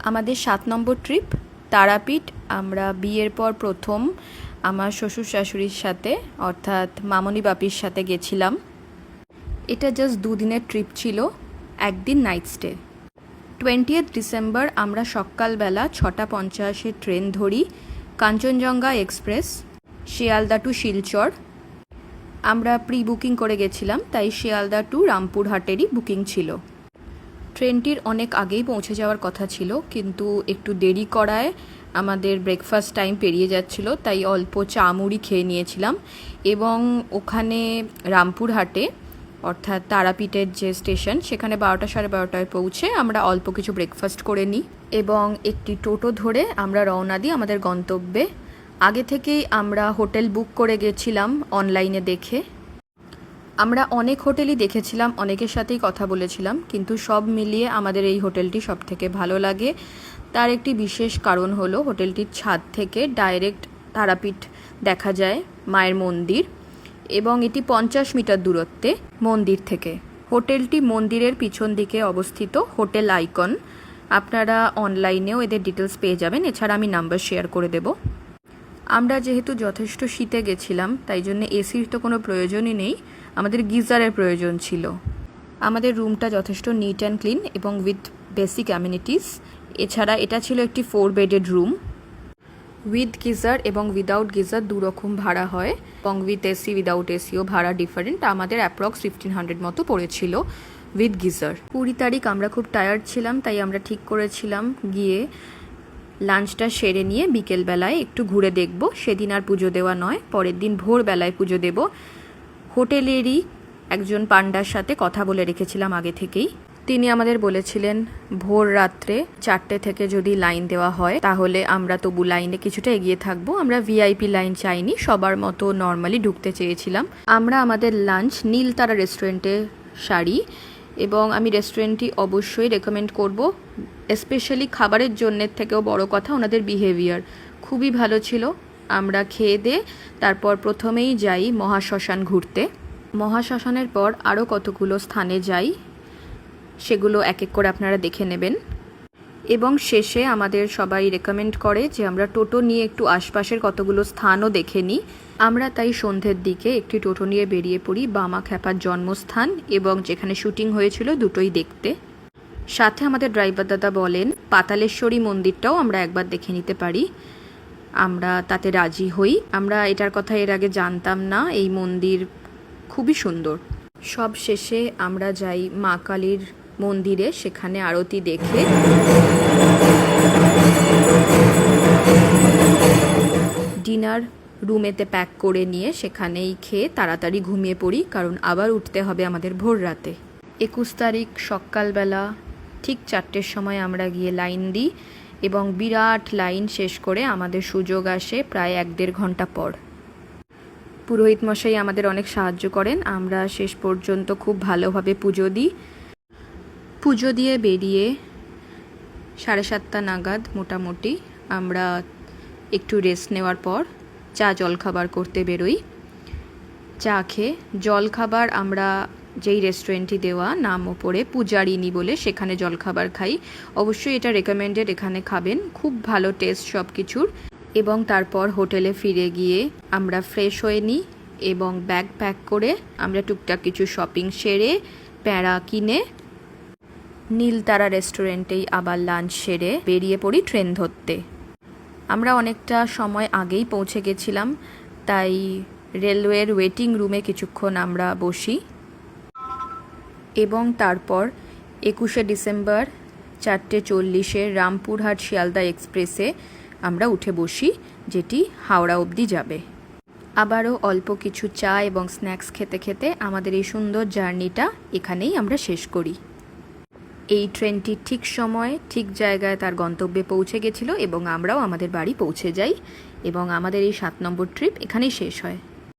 আমাদের 7 নম্বর ট্রিপ তারাপীঠ। আমরা বিয়ের পর প্রথম আমার শ্বশুর শাশুড়ির সাথে অর্থাৎ মামনি বাপির সাথে গেছিলাম। এটা জাস্ট 2 দিনের ট্রিপ ছিল, একদিন নাইট স্টে। 20 ডিসেম্বর আমরা সকালবেলা 6:50 ট্রেন ধরি, কাঞ্চনজঙ্ঘা এক্সপ্রেস, শিয়ালদা টু শিলচর। আমরা প্রি বুকিং করে গেছিলাম, তাই শিয়ালদা টু রামপুরহাটেরই বুকিং ছিল। ট্রেনটির অনেক আগেই পৌঁছে যাওয়ার কথা ছিল, কিন্তু একটু দেরি করায় আমাদের ব্রেকফাস্ট টাইম পেরিয়ে যাচ্ছিল, তাই অল্প চা মুড়ি খেয়ে নিয়েছিলাম। এবং ওখানে রামপুরহাটে অর্থাৎ তারাপীঠের যে স্টেশন, সেখানে 12টা সাড়ে 12টায় পৌঁছে আমরা অল্প কিছু ব্রেকফাস্ট করে নিই এবং একটি টোটো ধরে আমরা রওনা দিই আমাদের গন্তব্যে। আগে থেকেই আমরা হোটেল বুক করে গেছিলাম অনলাইনে দেখে। আমরা অনেক হোটেলই দেখেছিলাম, অনেকের সাথেই কথা বলেছিলাম, কিন্তু সব মিলিয়ে আমাদের এই হোটেলটি সবথেকে ভালো লাগে। তার একটি বিশেষ কারণ হলো হোটেলটির ছাদ থেকে ডাইরেক্ট তারাপীঠ দেখা যায়, মায়ের মন্দির, এবং এটি 50 মিটার দূরত্বে মন্দির থেকে। হোটেলটি মন্দিরের পিছন দিকে অবস্থিত, হোটেল আইকন। আপনারা অনলাইনেও এদের ডিটেলস পেয়ে যাবেন, এছাড়া আমি নাম্বার শেয়ার করে দেব। আমরা যেহেতু যথেষ্ট শীতে গেছিলাম, তাই জন্য এসির তো কোনো প্রয়োজনই নেই, আমাদের গিজারের প্রয়োজন ছিল। আমাদের রুমটা যথেষ্ট নিট অ্যান্ড ক্লিন এবং উইথ বেসিক অ্যামিনিটিস। এছাড়া এটা ছিল একটি 4 বেডেড রুম। উইথ গিজার এবং উইদাউট গিজার দুরকম ভাড়া হয়, এবং উইথ এসি উইদাউট এসিও ভাড়া ডিফারেন্ট। আমাদের অ্যাপ্রক্স 1500 মতো পড়েছিল উইথ গিজার। 20 তারিখ আমরা খুব টায়ার্ড ছিলাম, তাই আমরা ঠিক করেছিলাম গিয়ে লাঞ্চটা সেরে নিয়ে বিকেলবেলায় একটু ঘুরে দেখব। সেদিন আর পুজো দেওয়া নয়, পরের দিন ভোরবেলায় পুজো দেব। হোটেলেরই একজন পান্ডার সাথে কথা বলে রেখেছিলাম আগে থেকেই। তিনি আমাদের বলেছিলেন ভোর রাত্রে 4টে থেকে যদি লাইন দেওয়া হয় তাহলে আমরা তবু লাইনে কিছুটা এগিয়ে থাকবো। আমরা ভিআইপি লাইন চাইনি, সবার মতো নর্মালি ঢুকতে চেয়েছিলাম। আমরা আমাদের লাঞ্চ নীলতারা রেস্টুরেন্টে সারি, এবং আমি রেস্টুরেন্টটি অবশ্যই রেকমেন্ড করব, স্পেশালি খাবারের জন্যের থেকেও বড় কথা ওনাদের বিহেভিয়ার খুবই ভালো ছিল। আমরা খেয়ে দিয়ে তারপর প্রথমেই যাই মহাশ্মশান ঘুরতে। মহাশ্মশানের পর আরও কতগুলো স্থানে যাই, সেগুলো এক এক করে আপনারা দেখে নেবেন। এবং শেষে আমাদের সবাই রেকমেন্ড করে যে আমরা টোটো নিয়ে একটু আশপাশের কতগুলো স্থানও দেখে নিই। আমরা তাই সন্ধ্যের দিকে একটি টোটো নিয়ে বেরিয়ে পড়ি বামা খ্যাপার জন্মস্থান এবং যেখানে শুটিং হয়েছিল দুটোই দেখতে। সাথে আমাদের ড্রাইভার দাদা বলেন পাতালেশ্বরী মন্দিরটাও আমরা একবার দেখে নিতে পারি। আমরা তাতে রাজি হই। আমরা এটার কথা এর আগে জানতাম না, এই মন্দির খুবই সুন্দর। সব শেষে আমরা যাই মা কালীর মন্দিরে, সেখানে আরতি দেখে ডিনার রুমেতে প্যাক করে নিয়ে সেখানেই খেয়ে তাড়াতাড়ি ঘুমিয়ে পড়ি, কারণ আবার উঠতে হবে আমাদের ভোর রাতে। 21 তারিখ সকালবেলা ঠিক 4টের সময় আমরা গিয়ে লাইন দিই, এবং বিরাট লাইন শেষ করে আমাদের সুযোগ আসে প্রায় 1-1.5 ঘন্টা পর। পুরোহিত মশাই আমাদের অনেক সাহায্য করেন। আমরা শেষ পর্যন্ত খুব ভালোভাবে পুজো দিই। পুজো দিয়ে বেরিয়ে 7:30 নাগাদ মোটামুটি আমরা একটু রেস্ট নেওয়ার পর চা জলখাবার করতে বেরোই। চা খেয়ে জলখাবার আমরা যেই রেস্টুরেন্টটি দেওয়া নাম ওপরে পূজারিনী বলে, সেখানে জলখাবার খাই। অবশ্যই এটা রেকমেন্ডেড, এখানে খাবেন, খুব ভালো টেস্ট সব কিছুর। এবং তারপর হোটেলে ফিরে গিয়ে আমরা ফ্রেশ হয়ে নিই এবং ব্যাগ প্যাক করে আমরা টুকটাক কিছু শপিং সেরে প্যাঁড়া কিনে নীলতারা রেস্টুরেন্টেই আবার লাঞ্চ সেরে বেরিয়ে পড়ি ট্রেন ধরতে। আমরা অনেকটা সময় আগেই পৌঁছে গেছিলাম, তাই রেলওয়ের ওয়েটিং রুমে কিছুক্ষণ আমরা বসি এবং তারপর 21 ডিসেম্বর 4:40 রামপুরহাট শিয়ালদা এক্সপ্রেসে আমরা উঠে বসি, যেটি হাওড়া অবধি যাবে। আবারও অল্প কিছু চা এবং স্ন্যাক্স খেতে খেতে আমাদের এই সুন্দর জার্নিটা এখানেই আমরা শেষ করি। এই ট্রেনটি ঠিক সময় ঠিক জায়গায় তার গন্তব্যে পৌঁছে গেছিল এবং আমরাও আমাদের বাড়ি পৌঁছে যাই, এবং আমাদের এই 7 নম্বর ট্রিপ এখানেই শেষ হয়।